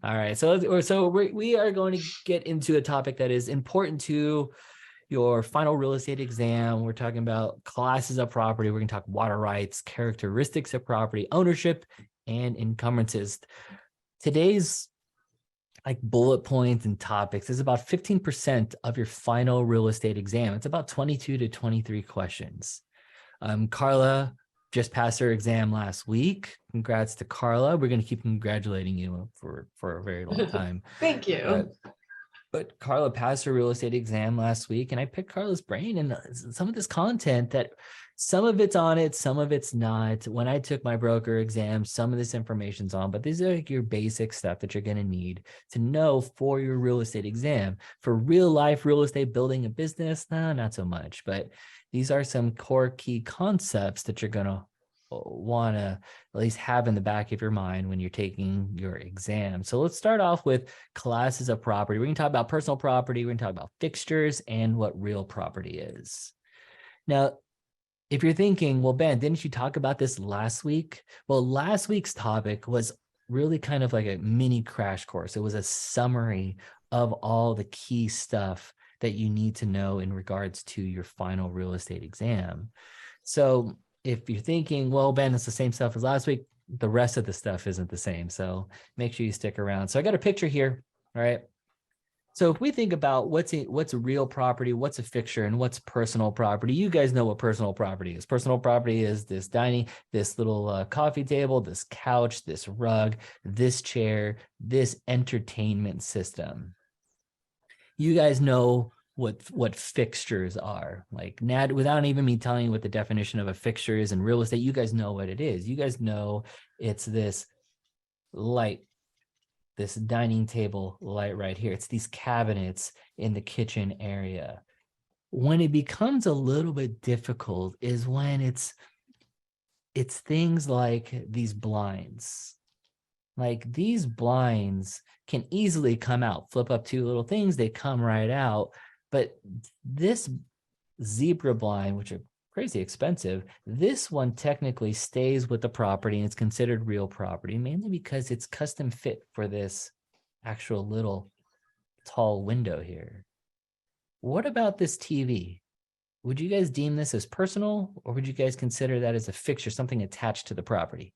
All right. So we are going to get into a topic that is important to your final real estate exam. We're talking about classes of property. We're going to talk water rights, characteristics of property ownership, and encumbrances. Today's like bullet points and topics is about 15% of your final real estate exam. It's about 22 to 23 questions. Carla just passed her exam last week. Congrats to Carla. We're going to keep congratulating you for a very long time. Thank you. But Carla passed her real estate exam last week, and I picked Carla's brain and some of this content that some of it's on it, some of it's not. When I took my broker exam, some of this information's on, but these are like your basic stuff that you're going to need to know for your real estate exam. For real life real estate, building a business, not so much, but these are some core key concepts that you're going to want to at least have in the back of your mind when you're taking your exam. So let's start off with classes of property. We're going to talk about personal property. We're going to talk about fixtures and what real property is. Now, if you're thinking, well, Ben, didn't you talk about this last week? Well, last week's topic was really kind of like a mini crash course. It was a summary of all the key stuff that you need to know in regards to your final real estate exam. So if you're thinking, well, Ben, it's the same stuff as last week, the rest of the stuff isn't the same. So make sure you stick around. So I got a picture here, all right? So if we think about what's a real property, what's a fixture, and what's personal property, you guys know what personal property is. Personal property is this this little coffee table, this couch, this rug, this chair, this entertainment system. You guys know what fixtures are. Like, without even me telling you what the definition of a fixture is in real estate, you guys know what it is. You guys know it's this light, this dining table light right here. It's these cabinets in the kitchen area. When it becomes a little bit difficult is when it's things like these blinds. Like, these blinds can easily come out, flip up two little things, they come right out. But this zebra blind, which are crazy expensive, this one technically stays with the property and it's considered real property, mainly because it's custom fit for this actual little tall window here. What about this TV? Would you guys deem this as personal, or would you guys consider that as a fixture, something attached to the property?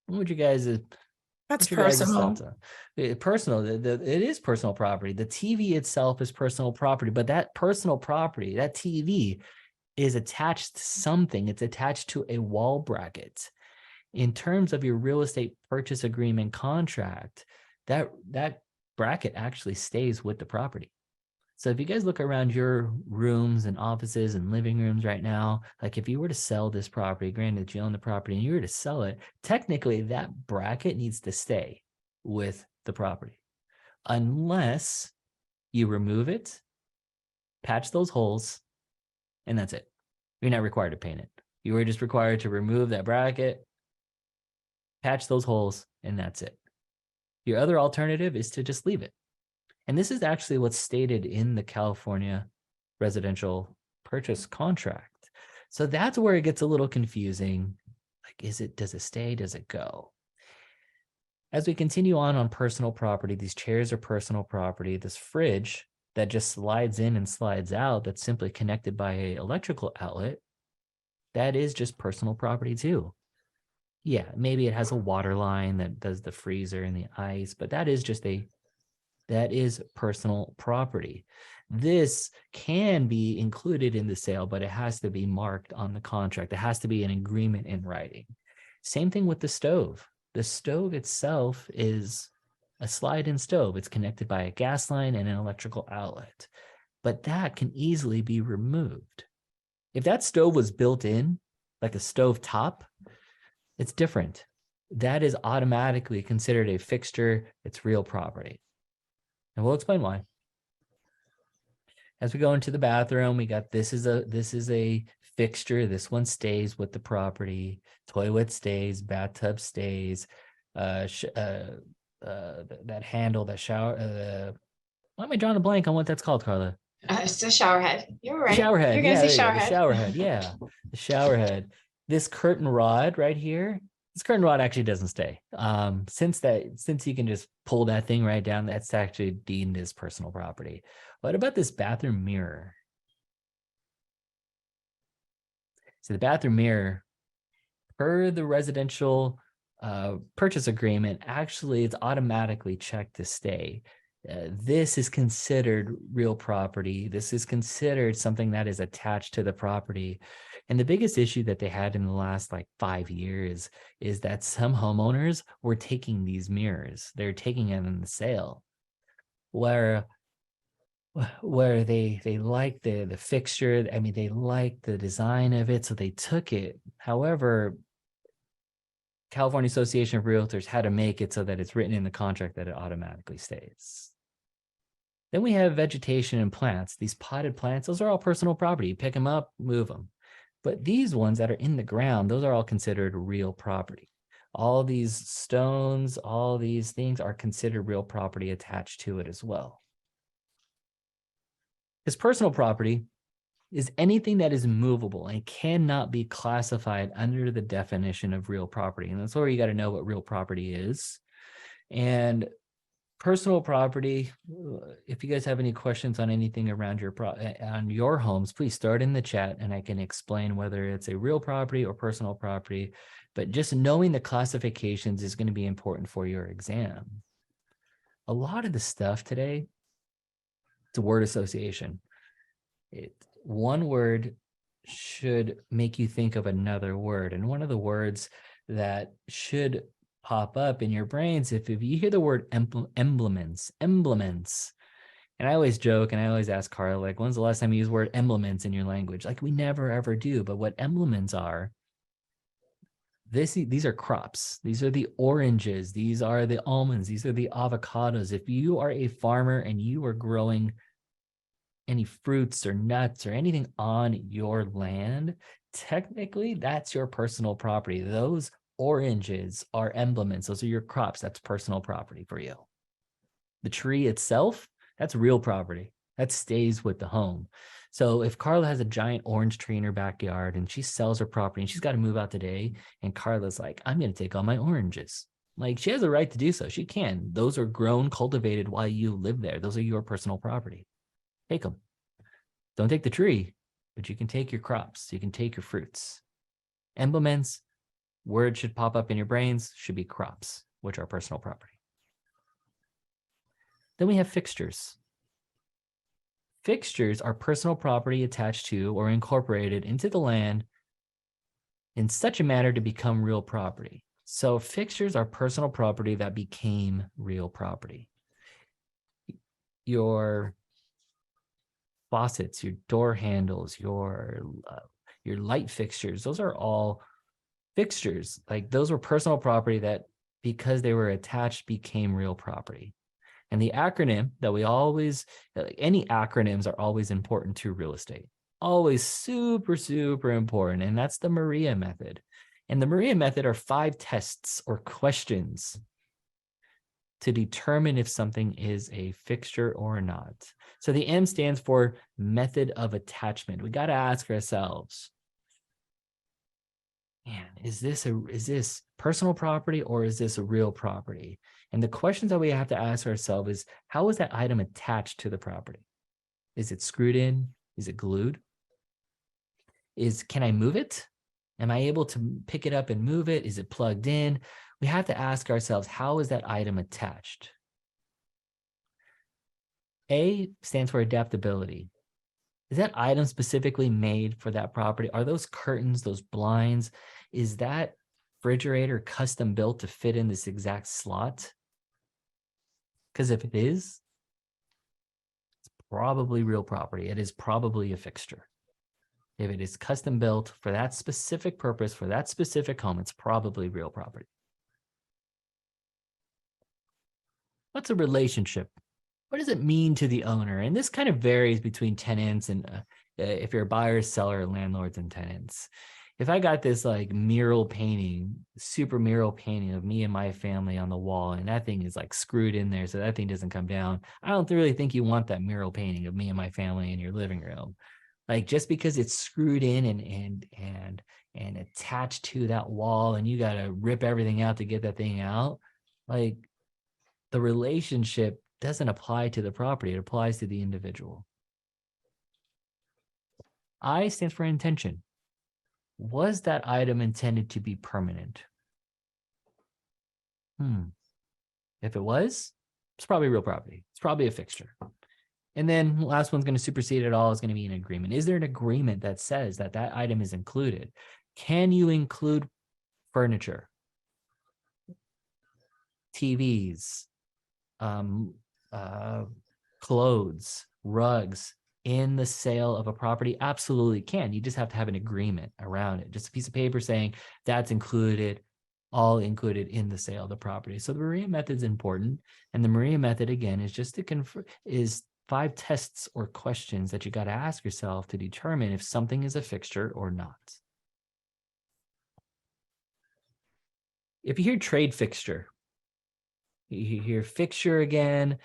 What would you guys... That's personal. Personal. It is personal property. The TV itself is personal property, but that personal property, that TV, is attached to something. It's attached to a wall bracket. In terms of your real estate purchase agreement contract, that bracket actually stays with the property. So if you guys look around your rooms and offices and living rooms right now, like if you were to sell this property, granted you own the property and you were to sell it, technically that bracket needs to stay with the property unless you remove it, patch those holes, and that's it. You're not required to paint it. You are just required to remove that bracket, patch those holes, and that's it. Your other alternative is to just leave it. And this is actually what's stated in the California residential purchase contract. So that's where it gets a little confusing. Like, does it stay? Does it go? As we continue on personal property, these chairs are personal property. This fridge that just slides in and slides out, that's simply connected by an electrical outlet, that is just personal property too. Yeah, maybe it has a water line that does the freezer and the ice, but that is personal property. This can be included in the sale, but it has to be marked on the contract. It has to be an agreement in writing. Same thing with the stove. The stove itself is a slide-in stove. It's connected by a gas line and an electrical outlet, but that can easily be removed. If that stove was built in, like a stove top, it's different. That is automatically considered a fixture. It's real property. And we'll explain why. As we go into the bathroom, we got this is a fixture. This one stays with the property. Toilet stays, bathtub stays. That handle, that shower. Why am I drawing a blank on what that's called, Carla? It's a shower head. You're right. Shower head. You're gonna say shower head. The shower head. Yeah, the shower head. This curtain rod right here, This curtain rod actually doesn't stay. Since you can just pull that thing right down, that's actually deemed as personal property. What about this bathroom mirror? So the bathroom mirror, per the residential purchase agreement, actually it's automatically checked to stay. This is considered real property. This is considered something that is attached to the property. And the biggest issue that they had in the last like 5 years is that some homeowners were taking these mirrors. They're taking them in the sale where they like the fixture. I mean, they like the design of it, so they took it. However, California Association of Realtors had to make it so that it's written in the contract that it automatically stays. Then we have vegetation and plants. These potted plants, those are all personal property. You pick them up, move them. But these ones that are in the ground, those are all considered real property. All these stones, all these things are considered real property attached to it as well. This personal property is anything that is movable and cannot be classified under the definition of real property. And that's where you got to know what real property is. And personal property, if you guys have any questions on anything around on your homes, please start in the chat and I can explain whether it's a real property or personal property. But just knowing the classifications is going to be important for your exam. A lot of the stuff today, it's a word association. One word should make you think of another word. And one of the words that should pop up in your brains, if you hear the word emblements, and I always joke and I always ask Carl, like, when's the last time you used the word emblements in your language? Like, we never ever do. But what emblements are, these are crops. These are the oranges. These are the almonds. These are the avocados. If you are a farmer and you are growing any fruits or nuts or anything on your land, technically that's your personal property. Those oranges are emblements. Those are your crops. That's personal property for you. The tree itself, that's real property. That stays with the home. So if Carla has a giant orange tree in her backyard and she sells her property and she's got to move out today, and Carla's like, I'm going to take all my oranges. Like, she has a right to do so. She can. Those are grown, cultivated while you live there. Those are your personal property. Take them. Don't take the tree, but you can take your crops. You can take your fruits. Emblements, words should pop up in your brains, should be crops, which are personal property. Then we have fixtures. Fixtures are personal property attached to or incorporated into the land in such a manner to become real property. So fixtures are personal property that became real property. Your faucets, your door handles, your light fixtures, those are all fixtures. Like, those were personal property that, because they were attached, became real property. And the acronym that we always, any acronyms are always important to real estate. Always super, super important. And that's the Maria method. And the Maria method are 5 tests or questions to determine if something is a fixture or not. So the M stands for method of attachment. We got to ask ourselves, man, is this personal property or is this a real property? And the questions that we have to ask ourselves is, how is that item attached to the property? Is it screwed in? Is it glued? Can I move it? Am I able to pick it up and move it? Is it plugged in? We have to ask ourselves, how is that item attached? A stands for adaptability. Is that item specifically made for that property? Are those curtains, those blinds, is that refrigerator custom built to fit in this exact slot? Because if it is, it's probably real property. It is probably a fixture. If it is custom built for that specific purpose, for that specific home, it's probably real property. What's a relationship? What does it mean to the owner? And this kind of varies between tenants and if you're a buyer, seller, landlords, and tenants. If I got this like mural painting, super mural painting of me and my family on the wall, and that thing is like screwed in there so that thing doesn't come down, I don't really think you want that mural painting of me and my family in your living room. Like just because it's screwed in and attached to that wall and you got to rip everything out to get that thing out, like the relationship doesn't apply to the property. It applies to the individual. I stands for intention. Was that item intended to be permanent? If it was, it's probably real property. It's probably a fixture. And then last one's going to supersede it all is going to be an agreement. Is there an agreement that says that that item is included? Can you include furniture, TVs, clothes, rugs in the sale of a property? Absolutely can. You just have to have an agreement around it. Just a piece of paper saying that's included, all included in the sale of the property. So the Maria method is important. And the Maria method, again, is just to confirm, is 5 tests or questions that you got to ask yourself to determine if something is a fixture or not. If you hear trade fixture, you hear fixture again,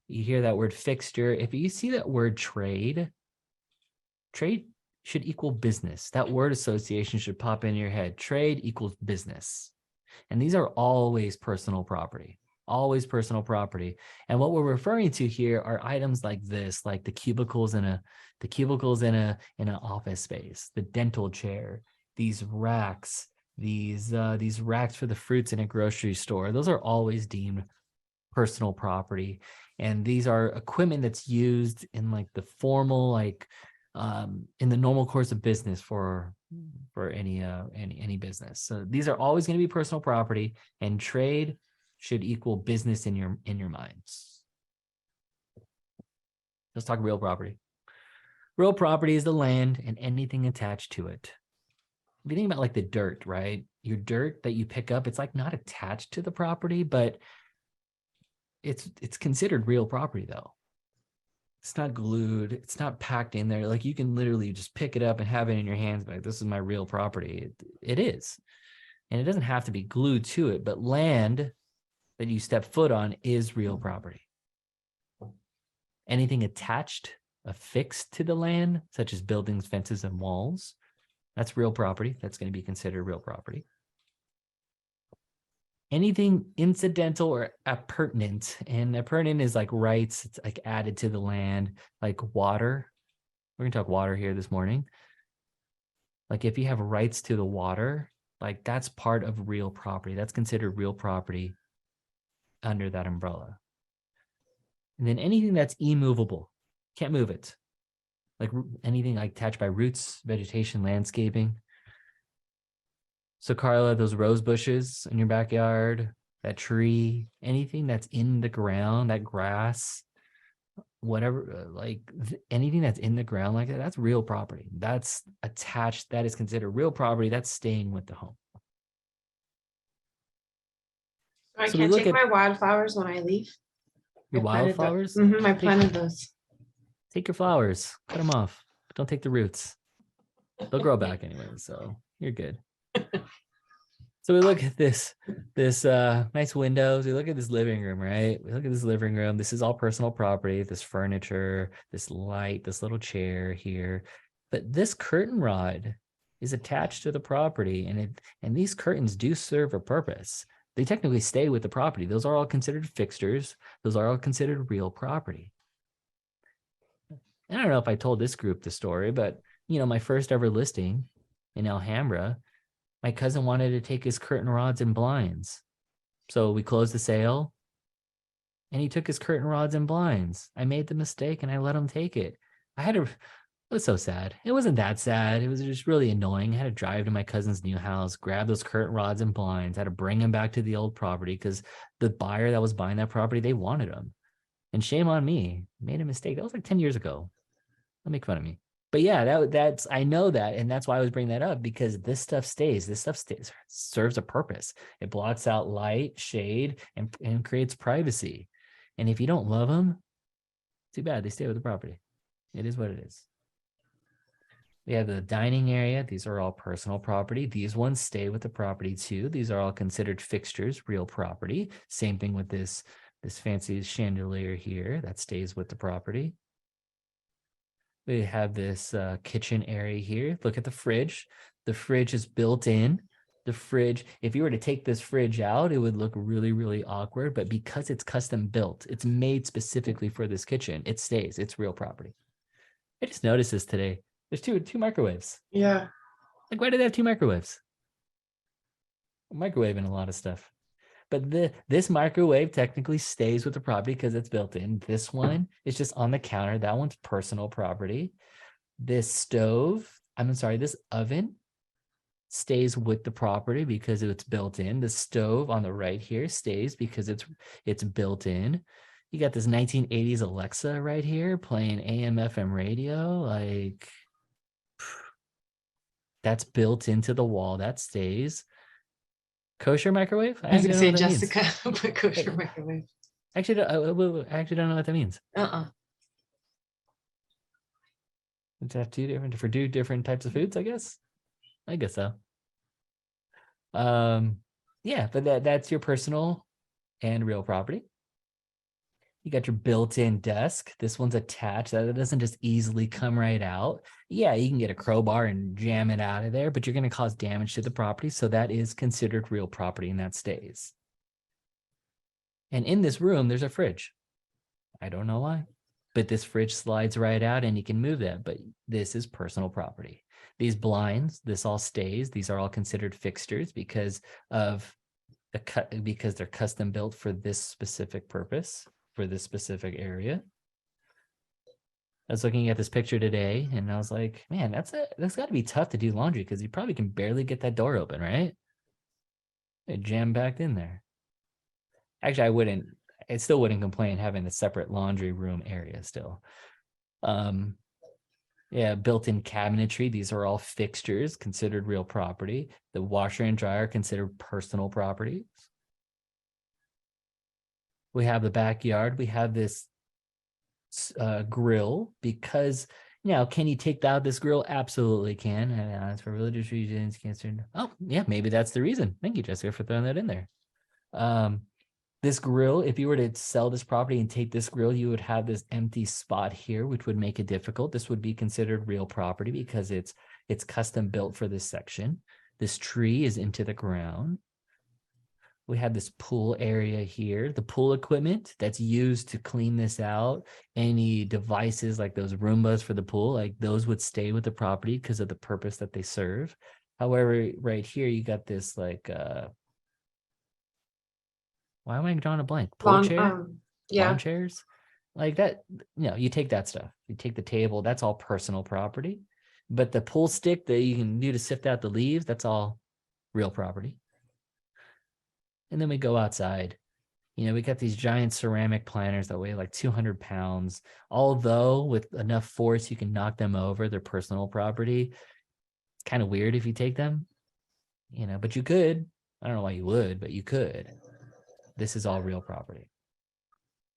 you hear that word fixture. If you see that word trade, trade should equal business. That word association should pop in your head. Trade equals business. And these are always personal property, always personal property. And what we're referring to here are items like this, like the cubicles in an office space, the dental chair, these racks, these racks for the fruits in a grocery store. Those are always deemed personal property. And these are equipment that's used in like the formal, like in the normal course of business for any business. So these are always going to be personal property, and trade should equal business in your minds. Let's talk real property. Real property is the land and anything attached to it. If you think about like the dirt, right? Your dirt that you pick up, it's like not attached to the property, but it's considered real property though. It's not glued. It's not packed in there. Like you can literally just pick it up and have it in your hands. Like, this is my real property. It is. And it doesn't have to be glued to it, but land that you step foot on is real property. Anything attached, affixed to the land, such as buildings, fences, and walls, that's real property. That's going to be considered real property. Anything incidental or appurtenant, and appurtenant is like rights, it's like added to the land, like water. We're going to talk water here this morning. Like if you have rights to the water, like that's part of real property. That's considered real property under that umbrella. And then anything that's immovable, can't move it. Like anything like attached by roots, vegetation, landscaping. So Carla, those rose bushes in your backyard, that tree, anything that's in the ground, that grass, whatever, anything that's in the ground like that, that's real property. That's attached. That is considered real property. That's staying with the home. So I can't take my wildflowers when I leave. Your wildflowers? I planted those. Take your flowers, cut them off. Don't take the roots. They'll grow back anyway, so you're good. So we look at this nice windows. We look at this living room, right? We look at this living room. This is all personal property, this furniture, this light, this little chair here. But this curtain rod is attached to the property, and these curtains do serve a purpose. They technically stay with the property. Those are all considered fixtures. Those are all considered real property. And I don't know if I told this group the story, but my first ever listing in Alhambra, my cousin wanted to take his curtain rods and blinds. So we closed the sale and he took his curtain rods and blinds. I made the mistake and I let him take it. It was so sad. It wasn't that sad. It was just really annoying. I had to drive to my cousin's new house, grab those curtain rods and blinds. I had to bring them back to the old property because the buyer that was buying that property, they wanted them. And shame on me. Made a mistake. That was like 10 years ago. Don't make fun of me. But yeah, that's I know that, and that's why I was bringing that up, because this stuff stays. This stuff stays, serves a purpose. It blots out light, shade, and creates privacy. And if you don't love them, too bad. They stay with the property. It is what it is. We have the dining area. These are all personal property. These ones stay with the property too. These are all considered fixtures, real property. Same thing with this fancy chandelier here. That stays with the property. We have this kitchen area here. Look at the fridge. The fridge is built in. The fridge, if you were to take this fridge out, it would look really, really awkward. But because it's custom built, it's made specifically for this kitchen, it stays. It's real property. I just noticed this today. There's two microwaves. Yeah. Like, why do they have two microwaves? Microwaving a lot of stuff. But this microwave technically stays with the property because it's built in. This one is just on the counter. That one's personal property. This stove, I'm sorry, this oven stays with the property because it's built in. The stove on the right here stays because it's built in. You got this 1980s Alexa right here playing AM FM radio. Like, that's built into the wall. That stays. Kosher microwave? I was gonna say Jessica, but kosher microwave. Actually, I actually don't know what that means. It's have two different types of foods, I guess. I guess so. Yeah, but that's your personal and real property. You got your built-in desk. This one's attached. That doesn't just easily come right out. Yeah, you can get a crowbar and jam it out of there, but you're going to cause damage to the property. So that is considered real property and that stays. And in this room, there's a fridge. I don't know why, but this fridge slides right out and you can move that. But this is personal property. These blinds, this all stays. These are all considered fixtures because they're custom built for this specific purpose, for this specific area. I was looking at this picture today and I was like, man, that's got to be tough to do laundry because you probably can barely get that door open, right? It jammed back in there. Actually, I still wouldn't complain having a separate laundry room area still. Yeah, built-in cabinetry. These are all fixtures considered real property. The washer and dryer considered personal property. We have the backyard. We have this grill because can you take out this grill? Absolutely can. And it's for religious reasons. Oh, yeah, maybe that's the reason. Thank you, Jessica, for throwing that in there. This grill, if you were to sell this property and take this grill, you would have this empty spot here, which would make it difficult. This would be considered real property because it's custom built for this section. This tree is into the ground. We have this pool area here, the pool equipment that's used to clean this out. Any devices like those Roombas for the pool, like those would stay with the property because of the purpose that they serve. However, right here, you got this like, why am I drawing a blank? Pool chair? Yeah. Lawn chairs? Like that, you take that stuff. You take the table, that's all personal property. But the pool stick that you can do to sift out the leaves, that's all real property. And then we go outside. We got these giant ceramic planters that weigh like 200 pounds. Although with enough force, you can knock them over. They're personal property. It's kind of weird if you take them, but you could. I don't know why you would, but you could. This is all real property.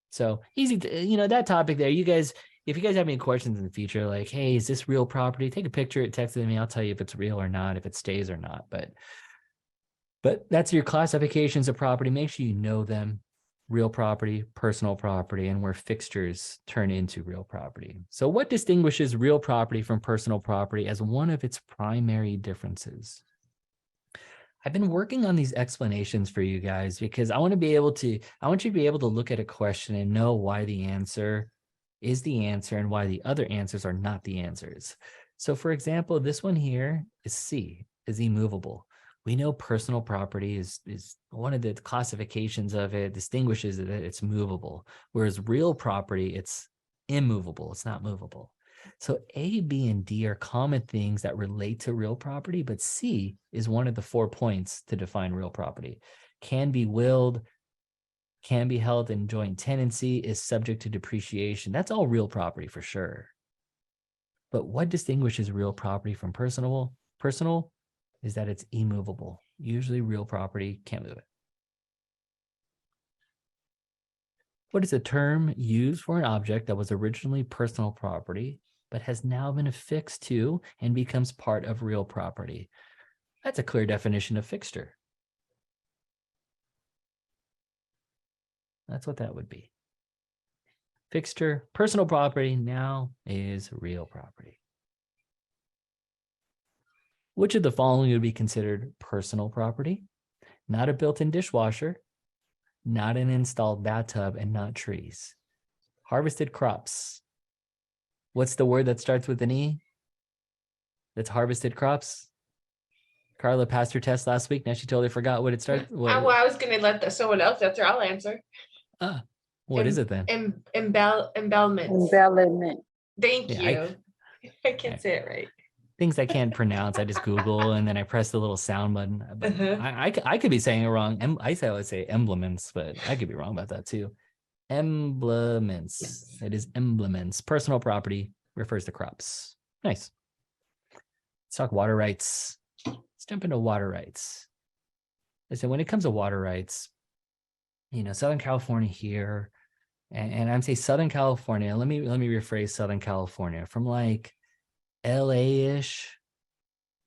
So easy to, that topic there. You guys, if you guys have any questions in the future, like, hey, is this real property? Take a picture, text it to me. I'll tell you if it's real or not, if it stays or not. But that's your classifications of property. Make sure you know them. Real property, personal property, and where fixtures turn into real property. So what distinguishes real property from personal property as one of its primary differences? I've been working on these explanations for you guys because I want you to be able to look at a question and know why the answer is the answer and why the other answers are not the answers. So for example, this one here is C, is immovable. We know personal property is one of the classifications of it distinguishes that it's movable, whereas real property, it's immovable. It's not movable. So A, B, and D are common things that relate to real property, but C is one of the 4 points to define real property. Can be willed, can be held in joint tenancy, is subject to depreciation. That's all real property for sure. But what distinguishes real property from personal is that it's immovable. Usually real property can't move it. What is a term used for an object that was originally personal property, but has now been affixed to and becomes part of real property? That's a clear definition of fixture. That's what that would be. Fixture, personal property now is real property. Which of the following would be considered personal property? Not a built-in dishwasher, not an installed bathtub, and not trees. Harvested crops. What's the word that starts with an E? That's harvested crops. Carla passed her test last week. Now she totally forgot what it starts. I was going to let someone else answer. I'll answer. What is it then? Embellment. Thank you. I can't say it right. Things I can't pronounce, I just Google and then I press the little sound button. But I could be saying it wrong. I would say emblements, but I could be wrong about that too. Emblements. Yes. It is emblements. Personal property refers to crops. Nice. Let's talk water rights. Let's jump into water rights. Listen, when it comes to water rights, Southern California here, and I'm saying Southern California. Let me rephrase Southern California from like LA-ish,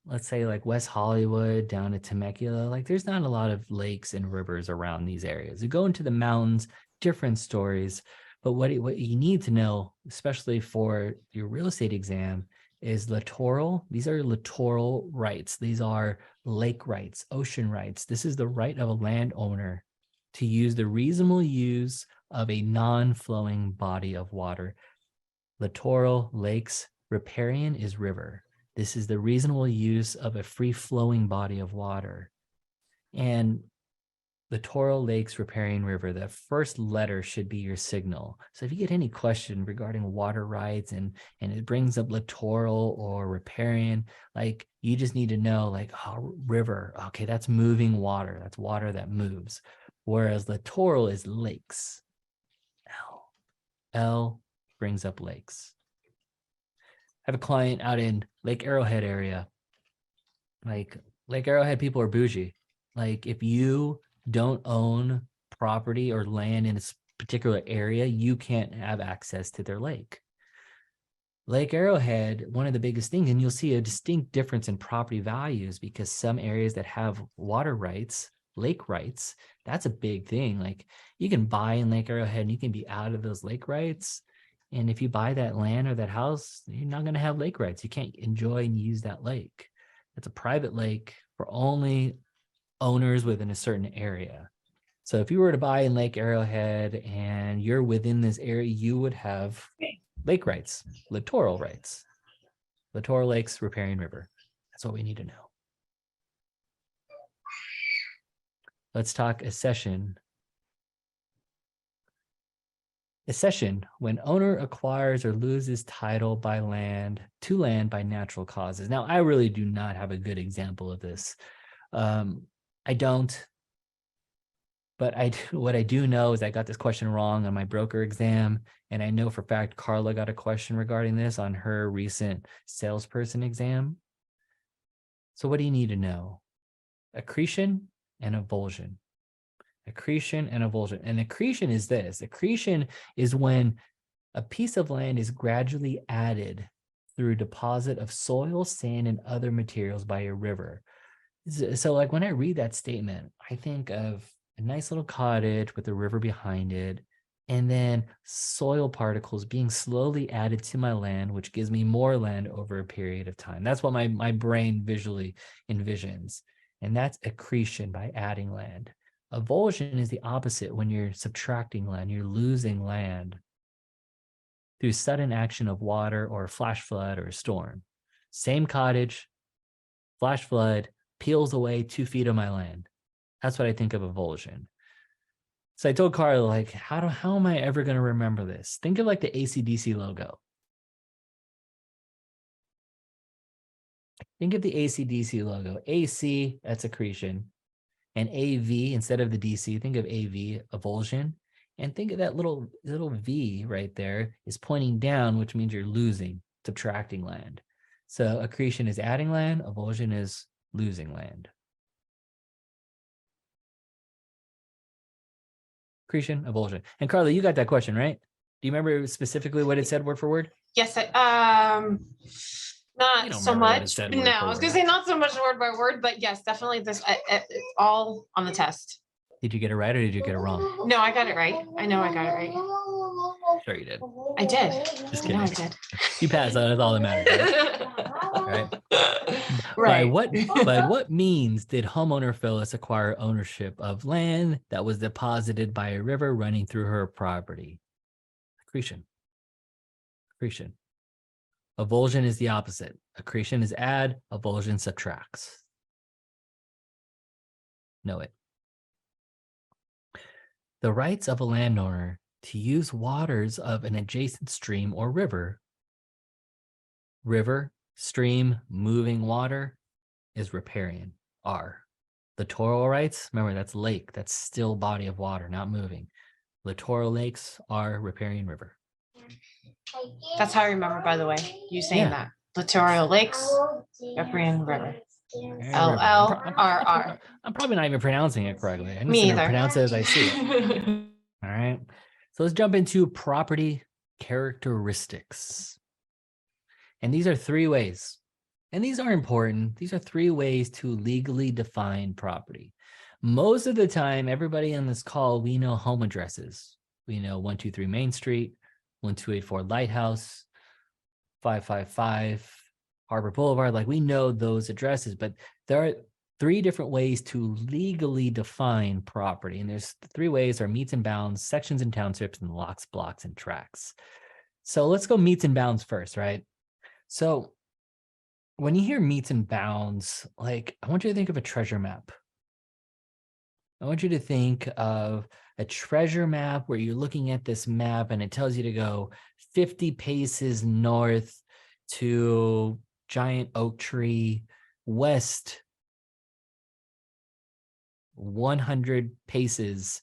let's say like West Hollywood down to Temecula. Like there's not a lot of lakes and rivers around these areas. You go into the mountains, different stories. But what you need to know, especially for your real estate exam, is littoral. These are littoral rights. These are lake rights, ocean rights. This is the right of a landowner to use the reasonable use of a non-flowing body of water. Littoral, lakes, riparian is river. This is the reasonable use of a free-flowing body of water. And littoral, lakes, riparian, river, the first letter should be your signal. So if you get any question regarding water rights and it brings up littoral or riparian, like you just need to know like, oh, river, okay, that's moving water. That's water that moves. Whereas littoral is lakes. L brings up lakes. I have a client out in Lake Arrowhead area. Like Lake Arrowhead people are bougie. Like if you don't own property or land in a particular area, you can't have access to their lake. Lake Arrowhead, one of the biggest things, and you'll see a distinct difference in property values because some areas that have water rights, lake rights, that's a big thing. Like you can buy in Lake Arrowhead and you can be out of those lake rights. And if you buy that land or that house, you're not going to have lake rights. You can't enjoy and use that lake. It's a private lake for only owners within a certain area. So if you were to buy in Lake Arrowhead and you're within this area, you would have lake rights, littoral rights, littoral lakes, riparian river. That's what we need to know. Let's talk accession. Accession, when owner acquires or loses title to land by natural causes. Now, I really do not have a good example of this. I don't, but what I do know is I got this question wrong on my broker exam, and I know for a fact Carla got a question regarding this on her recent salesperson exam. So what do you need to know? Accretion and avulsion. Accretion and avulsion. And accretion is this. Accretion is when a piece of land is gradually added through deposit of soil, sand, and other materials by a river. So like when I read that statement, I think of a nice little cottage with a river behind it, and then soil particles being slowly added to my land, which gives me more land over a period of time. That's what my brain visually envisions. And that's accretion by adding land. Avulsion is the opposite when you're subtracting land, you're losing land through sudden action of water or a flash flood or a storm. Same cottage, flash flood, peels away 2 feet of my land. That's what I think of avulsion. So I told Carla, like, how am I ever going to remember this? Think of like the AC/DC logo. Think of the AC/DC logo. AC, that's accretion. And AV, instead of the DC, think of AV, avulsion. And think of that little V right there is pointing down, which means you're losing, subtracting land. So accretion is adding land, avulsion is losing land. Accretion, avulsion. And Carla, you got that question, right? Do you remember specifically what it said word for word? Yes, not so much. No, I was gonna say not so much word by word, but yes, definitely this. It's all on the test. Did you get it right or did you get it wrong? No, I got it right. I know I got it right. Sure you did. I did. Just I kidding. know I did. You passed. That's all that matters, right? Right. By what means did homeowner Phyllis acquire ownership of land that was deposited by a river running through her property? Accretion. Accretion. Avulsion is the opposite. Accretion is add, avulsion subtracts. Know it. The rights of a landowner to use waters of an adjacent stream or river, stream, moving water, is riparian, R. Littoral rights, remember that's lake, that's still body of water, not moving. Littoral lakes are riparian river. That's how I remember, by the way, you saying that. Littoral lakes, riparian river. LLRR. I'm probably not even pronouncing it correctly. I'm Me just gonna either. pronounce it as I see it. All right. So let's jump into property characteristics. And these are 3 ways. And these are important. These are 3 ways to legally define property. Most of the time, everybody on this call, we know home addresses. We know 123 Main Street, 1284 Lighthouse, 555 Harbor Boulevard. Like we know those addresses, but there are 3 different ways to legally define property. And there's 3 ways are meets and bounds, sections and townships, and locks, blocks, and tracts. So let's go meets and bounds first, right? So when you hear meets and bounds, like I want you to think of a treasure map. I want you to think of a treasure map where you're looking at this map and it tells you to go 50 paces north to giant oak tree, west 100 paces,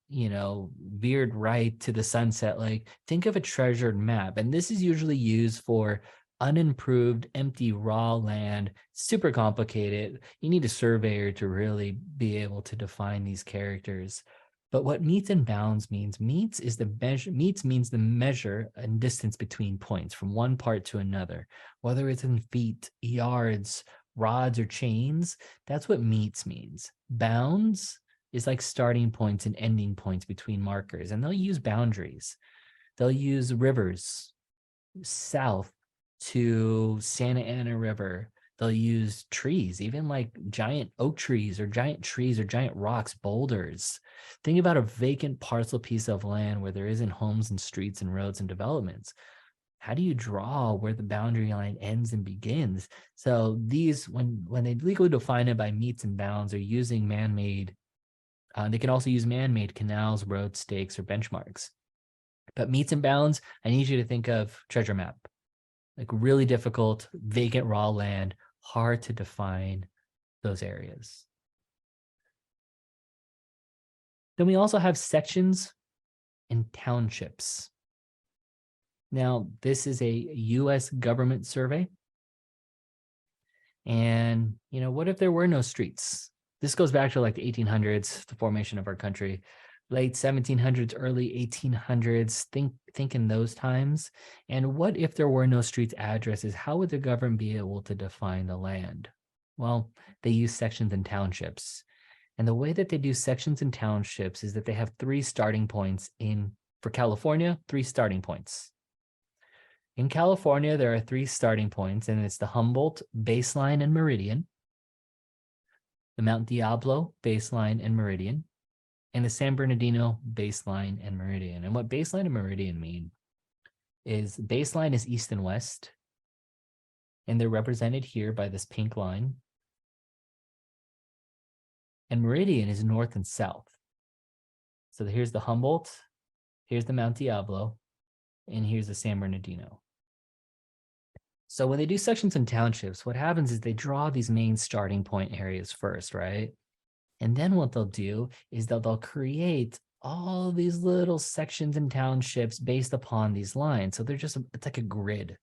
veered right to the sunset. Like think of a treasured map. And this is usually used for unimproved, empty, raw land, super complicated. You need a surveyor to really be able to define these characters. But what meets and bounds means, meets means the measure and distance between points from one part to another, whether it's in feet, yards, rods, or chains. That's what meets means. Bounds is like starting points and ending points between markers, and they'll use boundaries. They'll use rivers, south to Santa Ana River. They'll use trees, even like giant oak trees or giant rocks, boulders. Think about a vacant parcel piece of land where there isn't homes and streets and roads and developments. How do you draw where the boundary line ends and begins? So these, when they legally define it by meets and bounds, are using man-made. They can also use man-made canals, roads, stakes, or benchmarks. But meets and bounds, I need you to think of treasure map. Like really difficult, vacant raw land, hard to define those areas. Then we also have sections and townships. Now, this is a US government survey. And, what if there were no streets? This goes back to like the 1800s, the formation of our country. Late 1700s, early 1800s, think in those times. And what if there were no streets, addresses? How would the government be able to define the land? Well, they use sections and townships. And the way that they do sections and townships is that they have 3 starting points for California, 3 starting points. In California, there are 3 starting points, and it's the Humboldt, baseline, and meridian, the Mount Diablo, baseline, and meridian, and the San Bernardino baseline and meridian. And what baseline and meridian mean is baseline is east and west, and they're represented here by this pink line. And meridian is north and south. So here's the Humboldt, here's the Mount Diablo, and here's the San Bernardino. So when they do sections and townships, what happens is they draw these main starting point areas first, right? And then what they'll do is they'll create all these little sections and townships based upon these lines. So it's like a grid.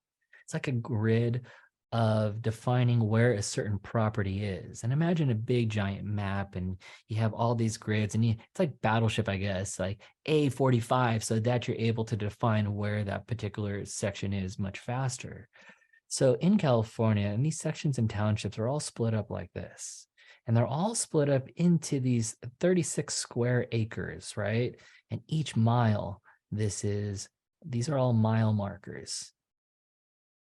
It's like a grid of defining where a certain property is. And imagine a big giant map and you have all these grids and it's like Battleship, I guess, like A45, so that you're able to define where that particular section is much faster. So in California, and these sections and townships are all split up like this. And they're all split up into these 36 square acres, right? And each mile, this is These are all mile markers.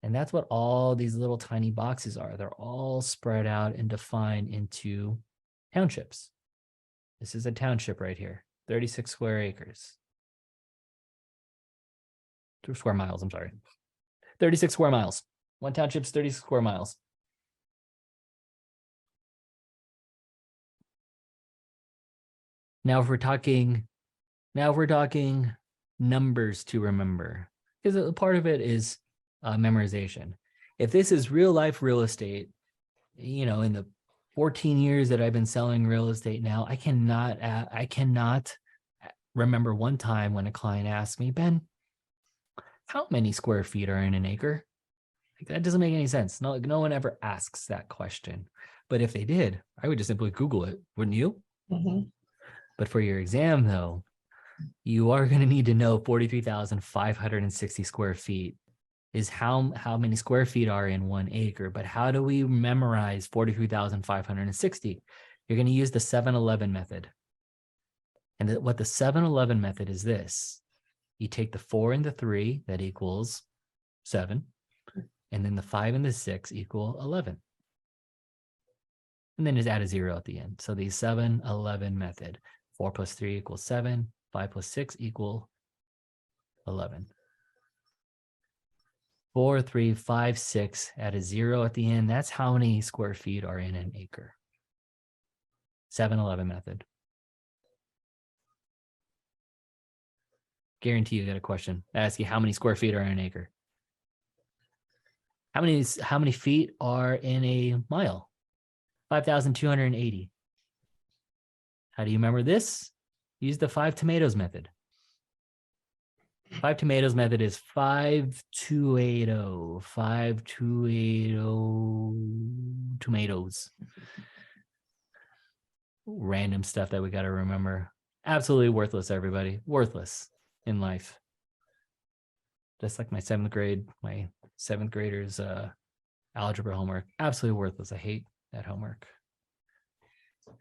And that's what all these little tiny boxes are. They're all spread out and defined into townships. This is a township right here, 36 square acres. 2 square miles, I'm sorry. 36 square miles. One township's 36 square miles. Now if we're talking numbers to remember, because a part of it is memorization. If this is real life real estate, in the 14 years that I've been selling real estate now, I cannot remember one time when a client asked me, Ben, how many square feet are in an acre? Like, that doesn't make any sense. No one ever asks that question. But if they did, I would just simply Google it, wouldn't you? Mm-hmm. But for your exam, though, you are going to need to know 43,560 square feet is how many square feet are in 1 acre. But how do we memorize 43,560? You're going to use the 7-11 method. And what the 7-11 method is this. You take the 4 and the 3, that equals 7. And then the 5 and the 6 equal 11. And then just add a 0 at the end. So the 7-11 method. 4 plus 3 equals 7. 5 plus 6 equal 11. 4, 3, 5, 6, add a 0 at the end. That's how many square feet are in an acre. 7-11 method. Guarantee you got a question. I ask you how many square feet are in an acre. How many feet are in a mile? 5,280. How do you remember this? Use the 5 tomatoes method. 5 tomatoes method is 5280. 5280 tomatoes. Random stuff that we got to remember. Absolutely worthless, everybody. Worthless in life. Just like my 7th graders algebra homework. Absolutely worthless. I hate that homework.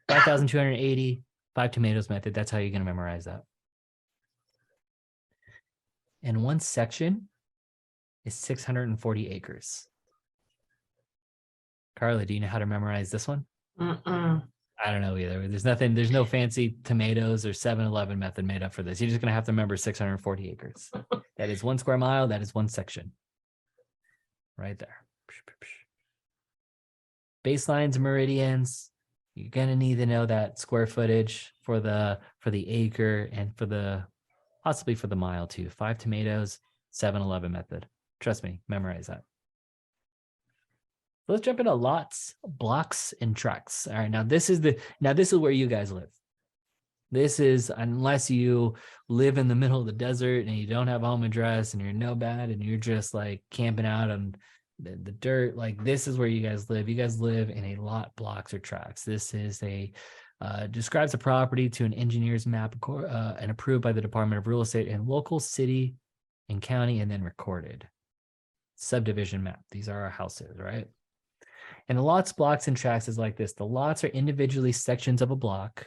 5,280, 5 tomatoes method. That's how you're going to memorize that. And one section is 640 acres. Carla, do you know how to memorize this one? Mm-mm. I don't know either. There's no fancy tomatoes or 7-11 method made up for this. You're just going to have to remember 640 acres. That is 1 square mile. That is 1 section. Right there. Baselines, meridians. You're going to need to know that square footage for the acre and possibly for the mile too. 5 tomatoes, 7-11 method. Trust me, memorize that. Let's jump into lots, blocks, and tracts. All right, now this is where you guys live. This is, unless you live in the middle of the desert and you don't have a home address and you're nomad and you're just like camping out on the dirt, like this is where you guys live. You guys live in a lot, blocks, or tracts. This is describes a property to an engineer's map and approved by the Department of Real Estate and local city and county and then recorded. Subdivision map. These are our houses, right? And the lots, blocks, and tracts is like this. The lots are individually sections of a block.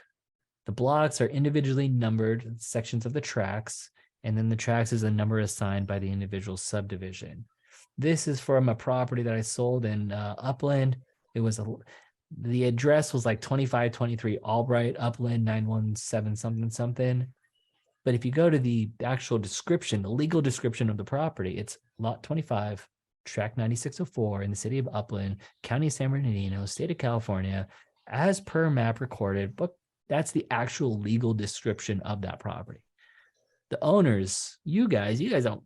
The blocks are individually numbered sections of the tracts. And then the tracts is a number assigned by the individual subdivision. This is from a property that I sold in Upland. The address was like 2523 Albright, Upland, 917 something something. But if you go to the actual description, the legal description of the property, it's lot 25, tract 9604 in the city of Upland, county of San Bernardino, state of California, as per map recorded. But that's the actual legal description of that property. The owners, you guys don't,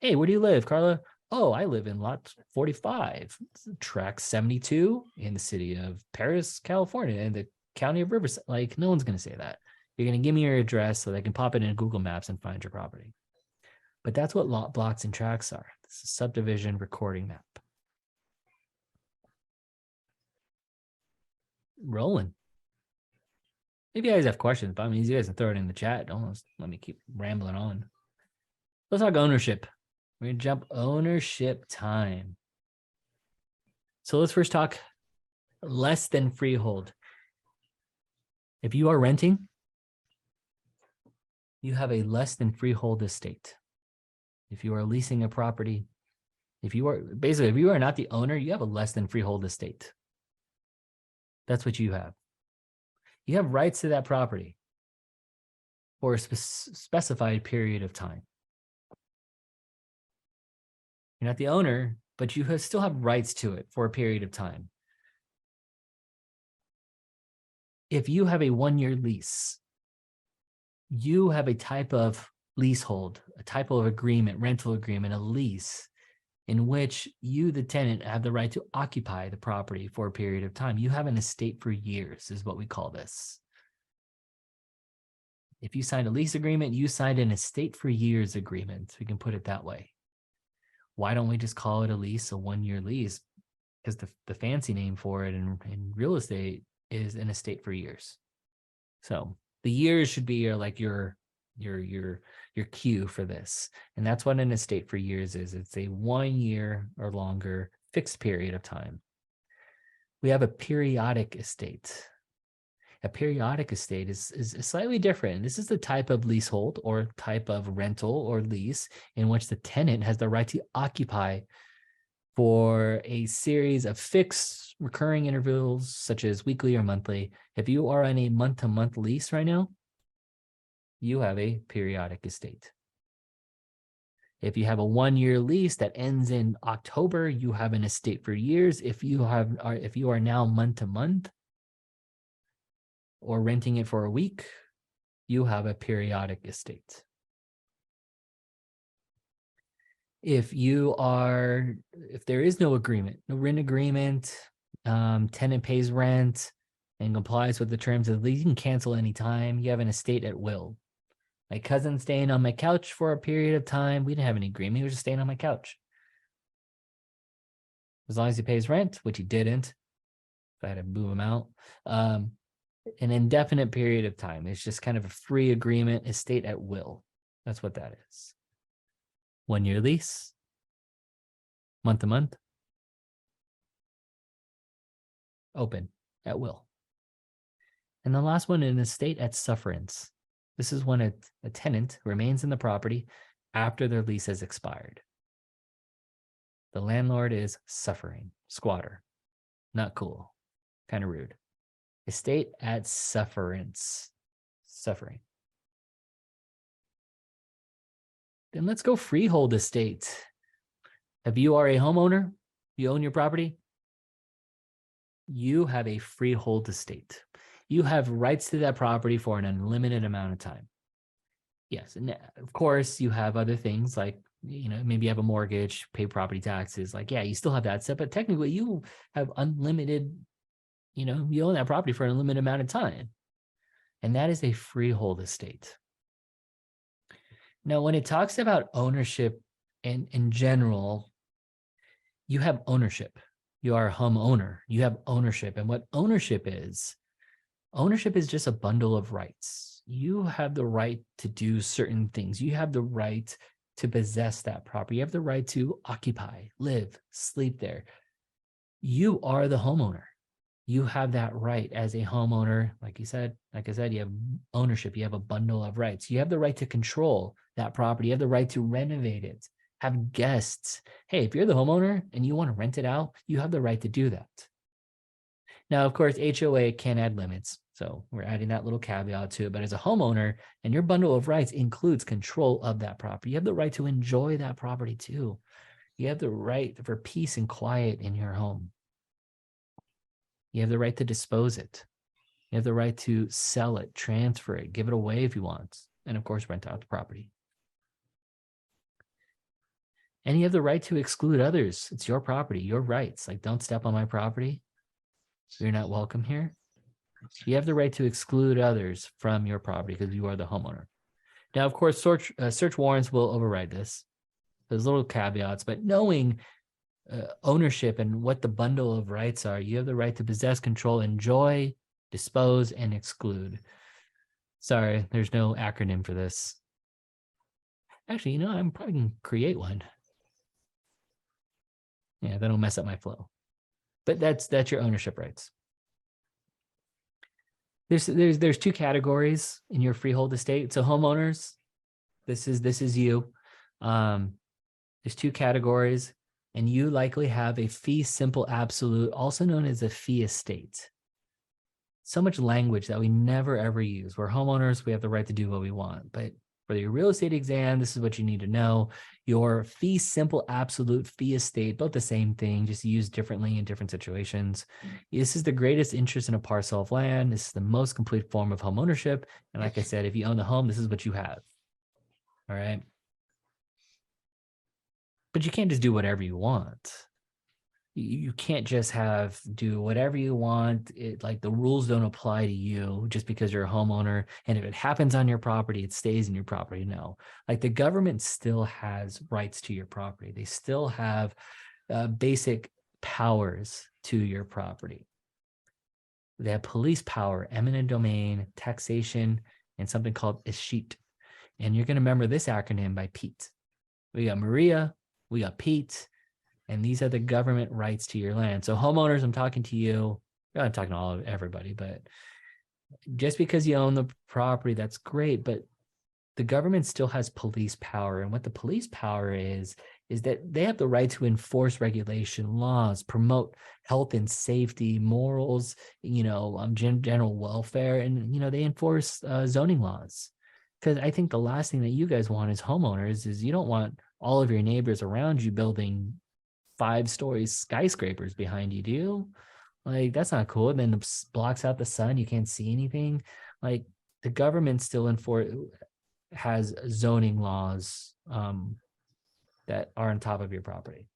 hey, where do you live, Carla? Oh, I live in lot 45, tract 72 in the city of Paris, California, in the county of Riverside. Like, no one's going to say that. You're going to give me your address so they can pop it in Google Maps and find your property. But that's what lot, blocks, and tracts are. This is a subdivision recording map. Rolling. If you guys have questions, but I mean, you guys can throw it in the chat. Don't let me keep rambling on. Let's talk ownership. We're going to jump ownership time. So let's first talk less than freehold. If you are renting, you have a less than freehold estate. If you are leasing a property, if you are not the owner, you have a less than freehold estate. That's what you have. You have rights to that property for a specified period of time. You're not the owner, but you still have rights to it for a period of time. If you have a 1-year lease, you have a type of leasehold, a type of agreement, rental agreement, a lease, in which you, the tenant, have the right to occupy the property for a period of time. You have an estate for years, is what we call this. If you signed a lease agreement, you signed an estate for years agreement. We can put it that way. Why don't we just call it a lease, a 1-year lease? Because the fancy name for it in real estate is an estate for years. So the years should be your cue for this. And that's what an estate for years is. It's a 1 year or longer fixed period of time. We have a periodic estate. A periodic estate is slightly different. This is the type of leasehold or type of rental or lease in which the tenant has the right to occupy for a series of fixed recurring intervals, such as weekly or monthly. If you are on a month-to-month lease right now, you have a periodic estate. If you have a 1-year lease that ends in October, you have an estate for years. If you are now month-to-month or renting it for a week, you have a periodic estate. If there is no agreement, no rent agreement, tenant pays rent and complies with the terms of the lease, you can cancel anytime. You have an estate at will. My cousin staying on my couch for a period of time. We didn't have any agreement. He was just staying on my couch. As long as he pays rent, which he didn't, if I had to move him out, an indefinite period of time. It's just kind of a free agreement, estate at will. That's what that is. 1-year lease, month to month, open at will. And the last one, an estate at sufferance. This is when a tenant remains in the property after their lease has expired. The landlord is suffering, squatter. Not cool, kind of rude. Estate at sufferance, suffering. Then let's go freehold estate. If you are a homeowner, you own your property, you have a freehold estate. You have rights to that property for an unlimited amount of time. Yes, and of course you have other things like, maybe you have a mortgage, pay property taxes. You still have that stuff, but technically you have unlimited, you own that property for an unlimited amount of time. And that is a freehold estate. Now, when it talks about ownership in general, you have ownership. You are a homeowner. You have ownership. And what ownership is just a bundle of rights. You have the right to do certain things. You have the right to possess that property. You have the right to occupy, live, sleep there. You are the homeowner. You have that right as a homeowner. Like I said, you have ownership. You have a bundle of rights. You have the right to control that property. You have the right to renovate it, have guests. Hey, if you're the homeowner and you want to rent it out, you have the right to do that. Now, of course, HOA can add limits. So we're adding that little caveat to it. But as a homeowner, and your bundle of rights includes control of that property, you have the right to enjoy that property too. You have the right for peace and quiet in your home. You have the right to dispose it. You have the right to sell it, transfer it, give it away if you want, and of course, rent out the property. And you have the right to exclude others. It's your property, your rights. Don't step on my property. You're not welcome here. You have the right to exclude others from your property because you are the homeowner. Now, of course, search warrants will override this. There's little caveats, but knowing ownership and what the bundle of rights are, you have the right to possess, control, enjoy, dispose, and exclude. Sorry, there's no acronym for this. Actually, I'm probably going to create one. Yeah, that'll mess up my flow. But that's your ownership rights. There's two categories in your freehold estate. So homeowners, this is you. There's two categories, and you likely have a fee simple absolute, also known as a fee estate. So much language that we never ever use. We're homeowners, we have the right to do what we want. But for your real estate exam, this is what you need to know. Your fee simple absolute fee estate, both the same thing, just used differently in different situations. This is the greatest interest in a parcel of land. This is the most complete form of home ownership. And like I said, if you own the home, this is what you have. All right. But you can't just do whatever you want. You can't just do whatever you want. Like the rules don't apply to you just because you're a homeowner. And if it happens on your property, it stays in your property. No, like the government still has rights to your property. They still have basic powers to your property. They have police power, eminent domain, taxation, and something called escheat. And you're going to remember this acronym by Pete. We got Maria, we got Pete, and these are the government rights to your land. So homeowners, I'm talking to you. I'm talking to everybody, but just because you own the property, that's great. But the government still has police power. And what the police power is that they have the right to enforce regulation, laws, promote health and safety, morals, general welfare. And, they enforce zoning laws. Because I think the last thing that you guys want as homeowners is you don't want all of your neighbors around you building 5-story skyscrapers behind you, do you? Like, that's not cool. And then it blocks out the sun. You can't see anything. Like, the government still has zoning laws that are on top of your property.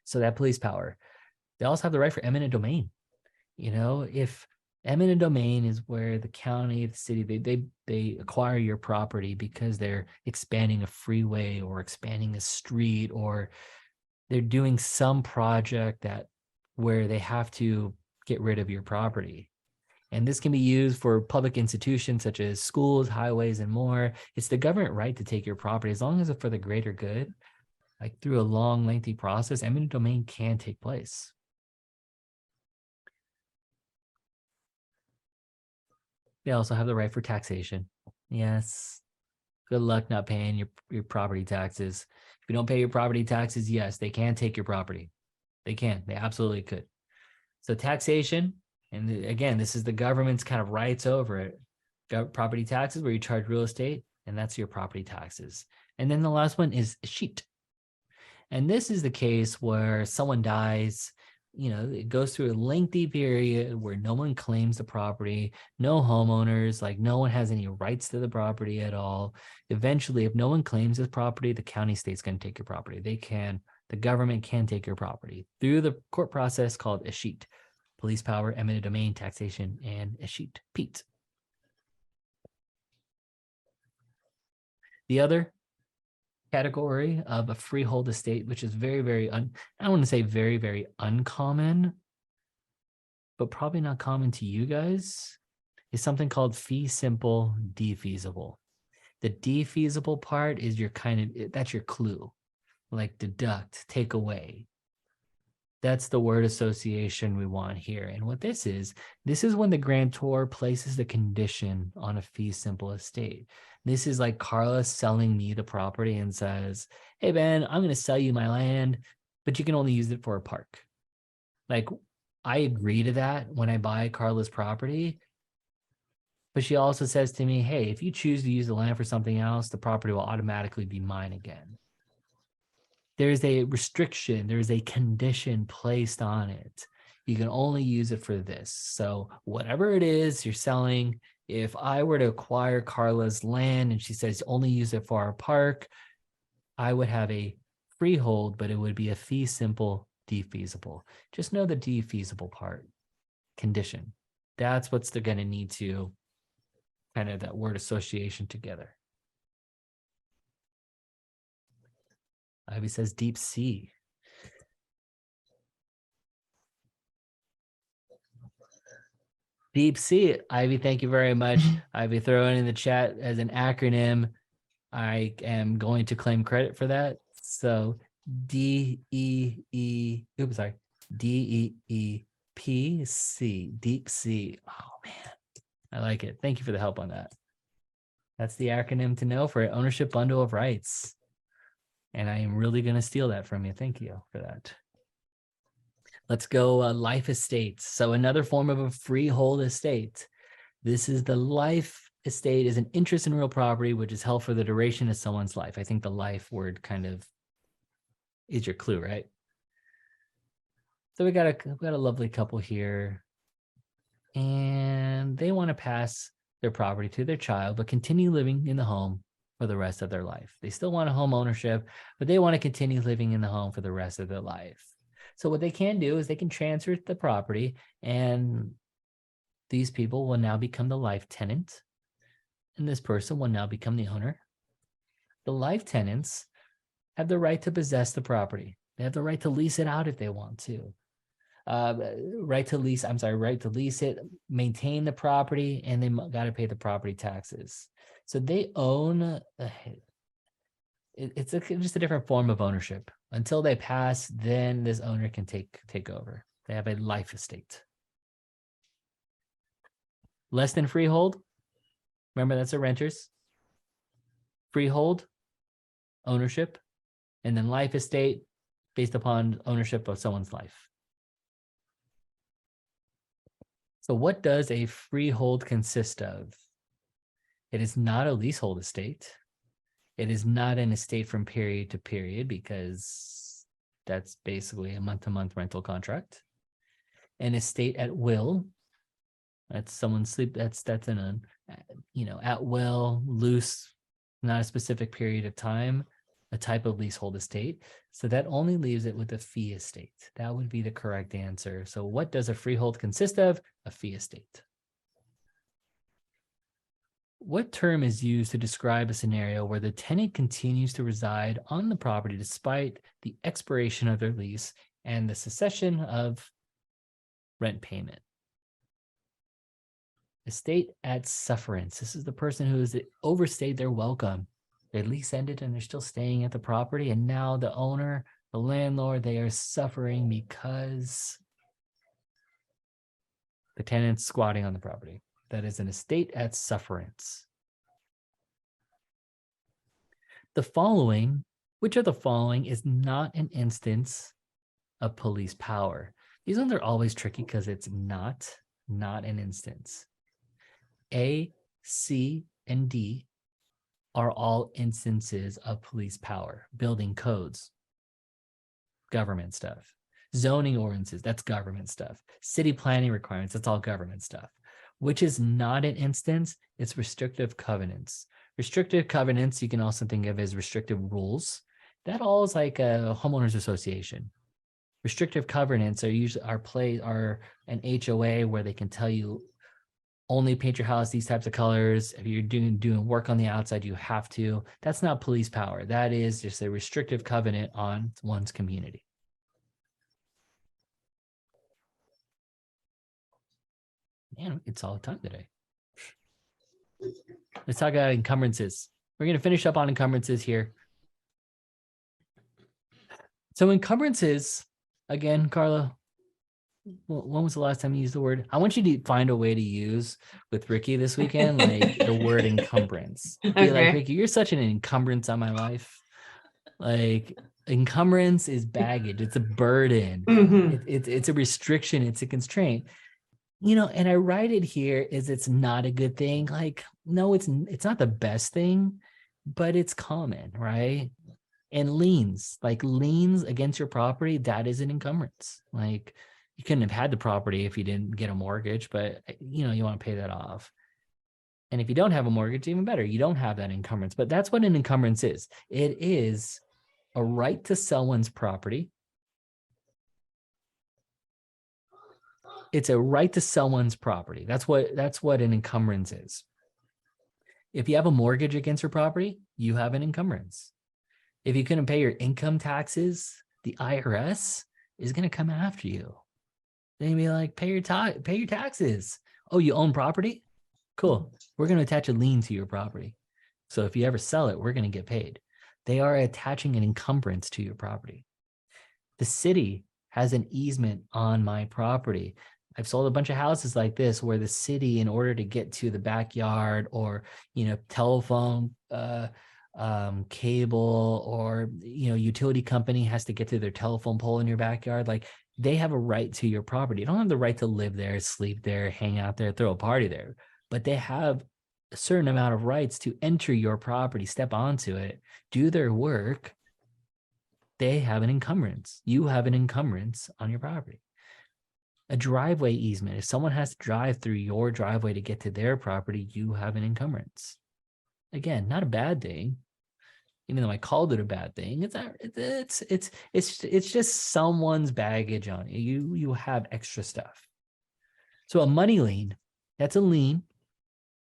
So that police power. They also have the right for eminent domain. If eminent domain is where the county, the city, they acquire your property because they're expanding a freeway or expanding a street, or they're doing some project where they have to get rid of your property. And this can be used for public institutions such as schools, highways, and more. It's the government right to take your property as long as it's for the greater good. Like through a long, lengthy process, eminent domain can take place. They also have the right for taxation. Yes. Good luck not paying your property taxes. If you don't pay your property taxes, yes, they can take your property. They can. They absolutely could. So taxation, and again, this is the government's kind of rights over it. Property taxes, where you charge real estate, and that's your property taxes. And then the last one is escheat. And this is the case where someone dies, it goes through a lengthy period where no one claims the property, no homeowners, like no one has any rights to the property at all. Eventually, if no one claims this property, the county state's going to take your property. The government can take your property through the court process called escheat. Police power, eminent domain, taxation, and escheat. Pete. The other category of a freehold estate, which is very, very, I don't want to say very, very uncommon, but probably not common to you guys, is something called fee simple defeasible. The defeasible part is that's your clue, like deduct, take away. That's the word association we want here. And what this is when the grantor places the condition on a fee simple estate. This is like Carla selling me the property and says, hey, Ben, I'm going to sell you my land, but you can only use it for a park. Like, I agree to that when I buy Carla's property. But she also says to me, hey, if you choose to use the land for something else, the property will automatically be mine again. There's a restriction, there's a condition placed on it. You can only use it for this. So whatever it is you're selling, if I were to acquire Carla's land and she says only use it for our park, I would have a freehold, but it would be a fee simple defeasible. Just know the defeasible part, condition. That's what's they're going to need to kind of that word association together. Ivy says deep sea. Deep sea. Ivy, thank you very much. Ivy, throw it in the chat as an acronym. I am going to claim credit for that. So D-E-E-P-C, deep sea. Oh, man. I like it. Thank you for the help on that. That's the acronym to know for an ownership bundle of rights. And I am really going to steal that from you. Thank you for that. Let's go life estates. So another form of a freehold estate. This is the life estate is an interest in real property, which is held for the duration of someone's life. I think the life word kind of is your clue, right? So we got a lovely couple here, and they want to pass their property to their child, but continue living in the home for the rest of their life. They still want a home ownership, but they want to continue living in the home for the rest of their life. So what they can do is they can transfer the property, and these people will now become the life tenant, and this person will now become the owner. The life tenants have the right to possess the property. They have the right to lease it out if they want to. Right to lease it, maintain the property, and they got to pay the property taxes. So they own, it's just a different form of ownership. Until they pass, then this owner can take over. They have a life estate. Less than freehold, remember that's a renter's. Freehold, ownership, and then life estate based upon ownership of someone's life. So what does a freehold consist of? It is not a leasehold estate. It is not an estate from period to period, because that's basically a month-to-month rental contract. An estate at will, that's someone's sleep, that's in a, at will, loose, not a specific period of time, a type of leasehold estate. So that only leaves it with a fee estate. That would be the correct answer. So what does a freehold consist of? A fee estate. What term is used to describe a scenario where the tenant continues to reside on the property despite the expiration of their lease and the cessation of rent payment? Estate at sufferance. This is the person who has overstayed their welcome. Their lease ended and they're still staying at the property, and now the owner, the landlord, they are suffering because the tenant's squatting on the property. That is an estate at sufferance. The following, which of the following is not an instance of police power? These ones are always tricky because it's not an instance. A, C, and D are all instances of police power. Building codes, government stuff. Zoning ordinances, that's government stuff. City planning requirements, that's all government stuff. Which is not an instance, it's restrictive covenants. Restrictive covenants, you can also think of as restrictive rules. That all is like a homeowners association. Restrictive covenants are usually are an HOA where they can tell you only paint your house these types of colors. If you're doing work on the outside, you have to. That's not police power. That is just a restrictive covenant on one's community. Man, it's all the time today. Let's talk about encumbrances. We're going to finish up on encumbrances here. So encumbrances, again, Carla, when was the last time you used the word? I want you to find a way to use with Ricky this weekend, like the word encumbrance. Be like, Ricky, you're such an encumbrance on my life. Like, encumbrance is baggage. It's a burden. Mm-hmm. It's a restriction. It's a constraint. And I write it here is it's not a good thing. Like, no, it's not the best thing, but it's common, right? And liens against your property, that is an encumbrance. Like, you couldn't have had the property if you didn't get a mortgage, but you want to pay that off. And if you don't have a mortgage, even better, you don't have that encumbrance. But that's what an encumbrance is. It is a right to sell one's property. It's a right to sell one's property. That's what an encumbrance is. If you have a mortgage against your property, you have an encumbrance. If you couldn't pay your income taxes, the IRS is going to come after you. They'd be like, pay your taxes. Oh, you own property? Cool. We're going to attach a lien to your property. So if you ever sell it, we're going to get paid. They are attaching an encumbrance to your property. The city has an easement on my property. I've sold a bunch of houses like this where the city, in order to get to the backyard or, telephone cable, or utility company has to get to their telephone pole in your backyard, like they have a right to your property. You don't have the right to live there, sleep there, hang out there, throw a party there, but they have a certain amount of rights to enter your property, step onto it, do their work. They have an encumbrance. You have an encumbrance on your property. A driveway easement. If someone has to drive through your driveway to get to their property, you have an encumbrance. Again, not a bad thing, even though I called it a bad thing. It's just someone's baggage on you. You have extra stuff. So a money lien, that's a lien,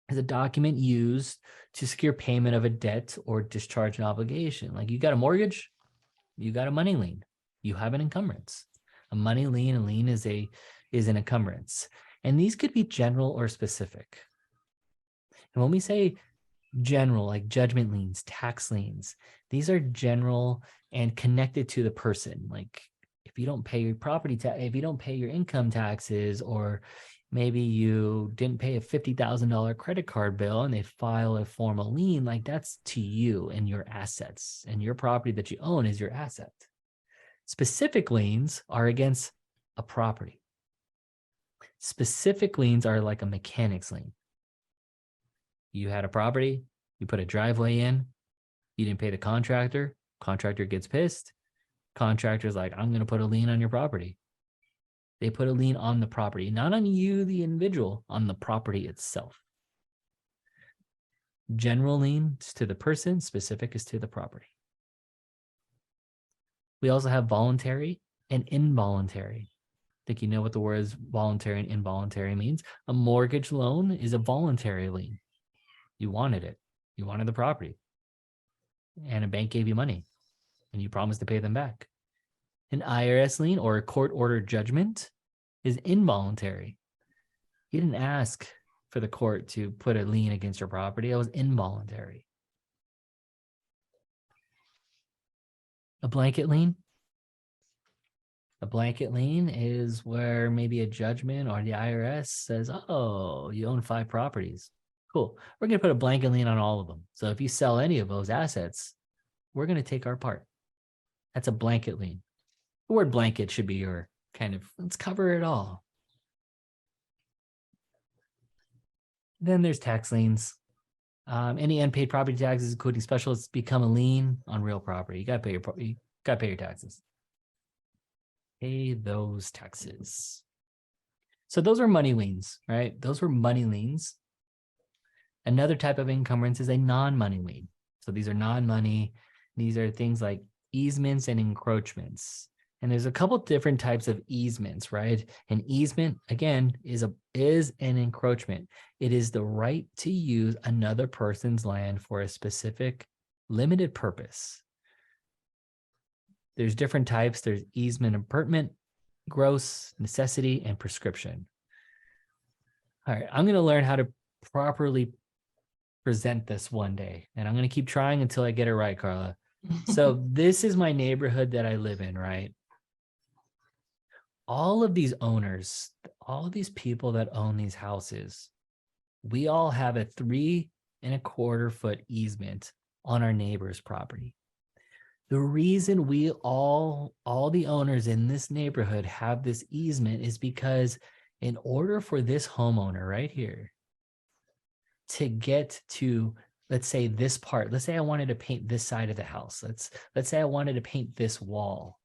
is a document used to secure payment of a debt or discharge an obligation. Like you got a mortgage, you got a money lien, you have an encumbrance. A money lien, a lien is an encumbrance. And these could be general or specific. And when we say general, like judgment liens, tax liens, these are general and connected to the person. Like if you don't pay your property tax, if you don't pay your income taxes, or maybe you didn't pay a $50,000 credit card bill and they file a formal lien, like that's to you and your assets, and your property that you own is your asset. Specific liens are against a property. Specific liens are like a mechanic's lien. You had a property, you put a driveway in, you didn't pay the contractor, contractor gets pissed. Contractor's like, I'm going to put a lien on your property. They put a lien on the property, not on you, the individual, on the property itself. General lien is to the person, specific is to the property. We also have voluntary and involuntary. I think you know what the words voluntary and involuntary means. A mortgage loan is a voluntary lien. You wanted it. You wanted the property. And a bank gave you money and you promised to pay them back. An IRS lien or a court-ordered judgment is involuntary. You didn't ask for the court to put a lien against your property. It was involuntary. A blanket lien. A blanket lien is where maybe a judgment or the IRS says, oh, you own 5 properties. Cool. We're going to put a blanket lien on all of them. So if you sell any of those assets, we're going to take our part. That's a blanket lien. The word blanket should be your kind of, let's cover it all. Then there's tax liens. Any unpaid property taxes, including specials, become a lien on real property. You got to pay your taxes. Pay those taxes. So those are money liens, right? Those were money liens. Another type of encumbrance is a non-money lien. So these are non-money. These are things like easements and encroachments. And there's a couple different types of easements, right? An easement, again, is an encroachment. It is the right to use another person's land for a specific limited purpose. There's different types. There's easement, impertinent, gross, necessity, and prescription. All right, I'm going to learn how to properly present this one day, and I'm going to keep trying until I get it right, Carla. So this is my neighborhood that I live in, right? All of these owners, all of these people that own these houses, we all have a 3¼ foot easement on our neighbor's property. The reason we all the owners in this neighborhood have this easement is because in order for this homeowner right here to get to, let's say this part, let's say I wanted to paint this side of the house. Let's say I wanted to paint this wall.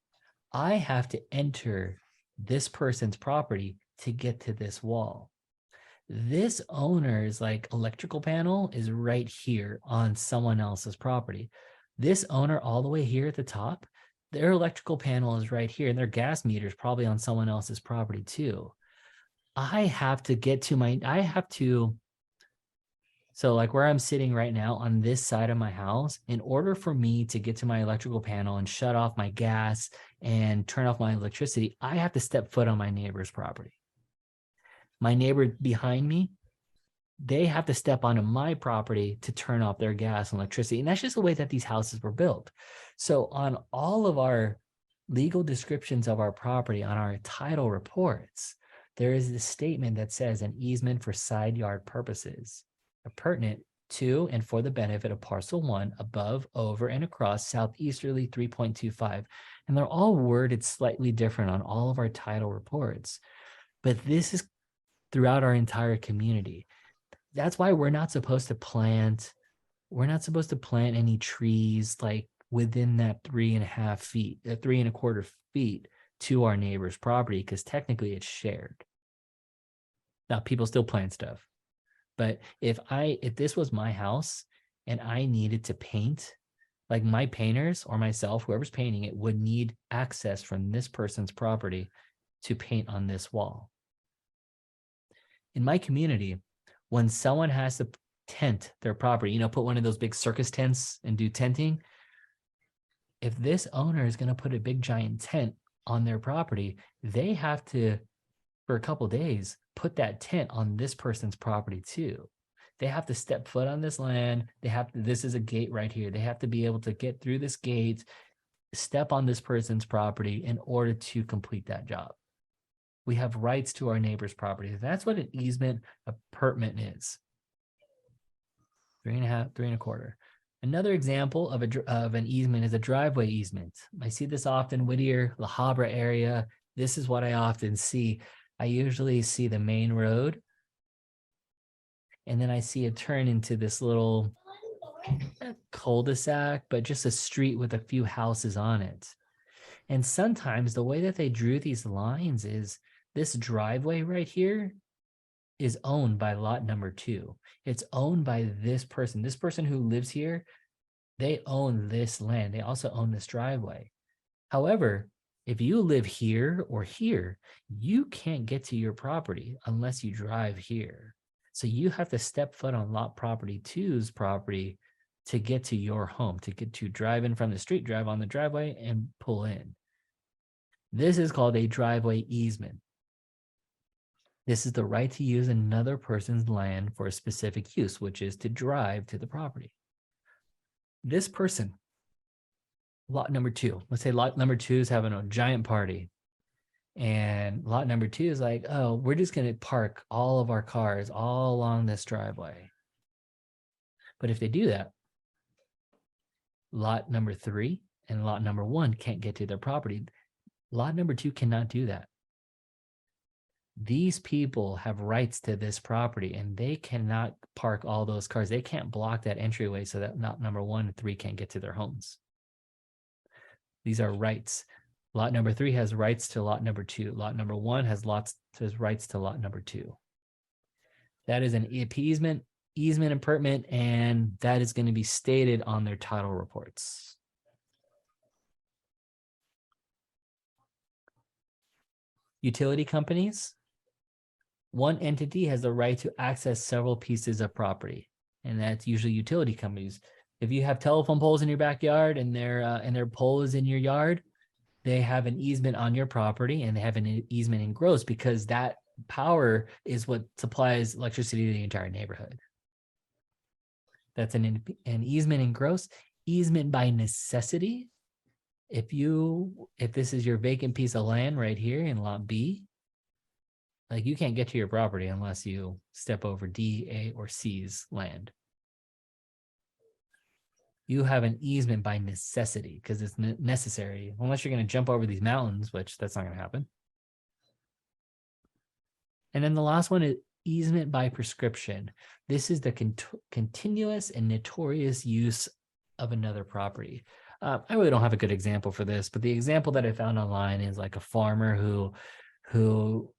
I have to enter this person's property to get to this wall. This owner's like electrical panel is right here on someone else's property. This owner all the way here at the top, their electrical panel is right here and their gas meter is probably on someone else's property too. So like where I'm sitting right now on this side of my house, in order for me to get to my electrical panel and shut off my gas and turn off my electricity, I have to step foot on my neighbor's property. My neighbor behind me, they have to step onto my property to turn off their gas and electricity. And that's just the way that these houses were built. So on all of our legal descriptions of our property, on our title reports, there is this statement that says an easement for side yard purposes, pertinent to and for the benefit of parcel 1 above, over, and across southeasterly 3.25. And they're all worded slightly different on all of our title reports. But this is throughout our entire community. That's why we're not supposed to plant any trees like within that 3.5 feet, 3.25 feet to our neighbor's property, because technically it's shared. Now people still plant stuff. But if this was my house and I needed to paint, like my painters or myself, whoever's painting it, would need access from this person's property to paint on this wall. In my community, when someone has to tent their property, put one of those big circus tents and do tenting, if this owner is going to put a big giant tent on their property, they have to, for a couple of days, put that tent on this person's property too. They have to step foot on this land. This is a gate right here. They have to be able to get through this gate, step on this person's property in order to complete that job. We have rights to our neighbor's property. That's what an easement apurtment is. 3.5, 3.25. Another example of an easement is a driveway easement. I see this often, Whittier, La Habra area. This is what I often see. I usually see the main road, and then I see it turn into this little cul-de-sac, but just a street with a few houses on it. And sometimes the way that they drew these lines is this driveway right here is owned by lot number 2. It's owned by this person who lives here. They own this land. They also own this driveway. However, if you live here or here, you can't get to your property unless you drive here. So you have to step foot on lot property 2's property to get to your home, to drive in from the street, drive on the driveway, and pull in. This is called a driveway easement. This is the right to use another person's land for a specific use, which is to drive to the property. This person, lot number 2, let's say lot number 2 is having a giant party. And lot number 2 is like, oh, we're just going to park all of our cars all along this driveway. But if they do that, lot number 3 and lot number 1 can't get to their property. Lot number 2 cannot do that. These people have rights to this property, and they cannot park all those cars. They can't block that entryway so that lot number 1 and 3 can't get to their homes. These are rights. Lot number 3 has rights to lot number 2. Lot number 1 has rights to lot number 2. That is an easement apurtment, and that is going to be stated on their title reports. Utility companies. One entity has the right to access several pieces of property, and that's usually utility companies. If you have telephone poles in your backyard and their pole is in your yard, they have an easement on your property, and they have an easement in gross because that power is what supplies electricity to the entire neighborhood. That's an easement in gross. Easement by necessity. If this is your vacant piece of land right here in lot B, like you can't get to your property unless you step over D, A, or C's land. You have an easement by necessity because it's necessary, unless you're going to jump over these mountains, which that's not going to happen. And then the last one is easement by prescription. This is the continuous and notorious use of another property. I really don't have a good example for this, but the example that I found online is like a farmer who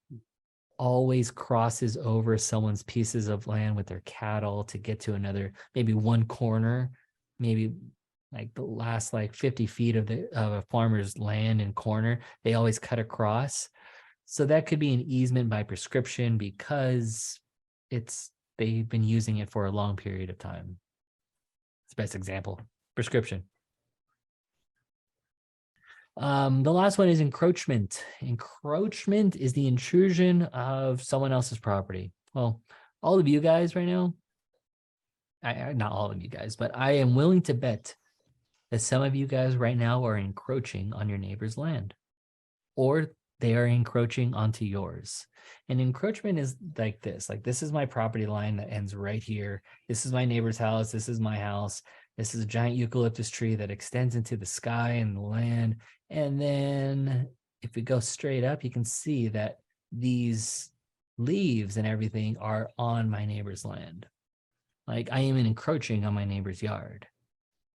always crosses over someone's pieces of land with their cattle to get to another, maybe one corner, maybe like the last 50 feet of a farmer's land and corner. They always cut across. So that could be an easement by prescription because they've been using it for a long period of time. It's the best example. Prescription. The last one is encroachment. Encroachment is the intrusion of someone else's property. Well, all of you guys right now, not all of you guys, but I am willing to bet that some of you guys right now are encroaching on your neighbor's land, or they are encroaching onto yours. And encroachment is like this is my property line that ends right here. This is my neighbor's house. This is my house. This is a giant eucalyptus tree that extends into the sky and the land. And then if we go straight up, you can see that these leaves and everything are on my neighbor's land. Like I am encroaching on my neighbor's yard.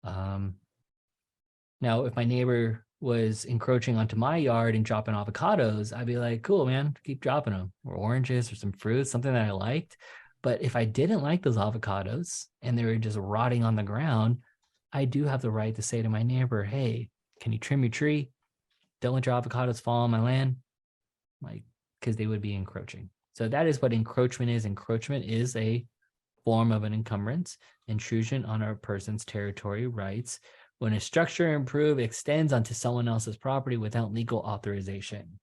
Now, if my neighbor was encroaching onto my yard and dropping avocados, I'd be like, cool, man, keep dropping them, or oranges or some fruits, something that I liked. But if I didn't like those avocados and they were just rotting on the ground, I do have the right to say to my neighbor, hey, can you trim your tree? Don't let your avocados fall on my land. Like, because they would be encroaching. So that is what encroachment is. Encroachment is a form of an encumbrance, intrusion on a person's territory, rights, when a structure or improve extends onto someone else's property without legal authorization.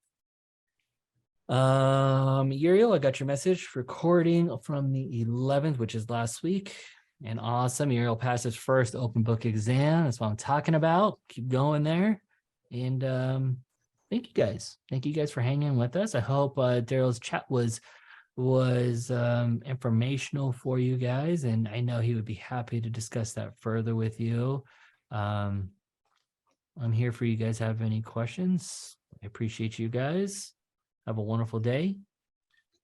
Uriel, I got your message recording from the 11th, which is last week. And awesome. Uriel passed his first open book exam. That's what I'm talking about. Keep going there. And thank you guys. Thank you guys for hanging with us. I hope Daryl's chat was informational for you guys. And I know he would be happy to discuss that further with you. I'm here for you guys. Have any questions? I appreciate you guys. Have a wonderful day.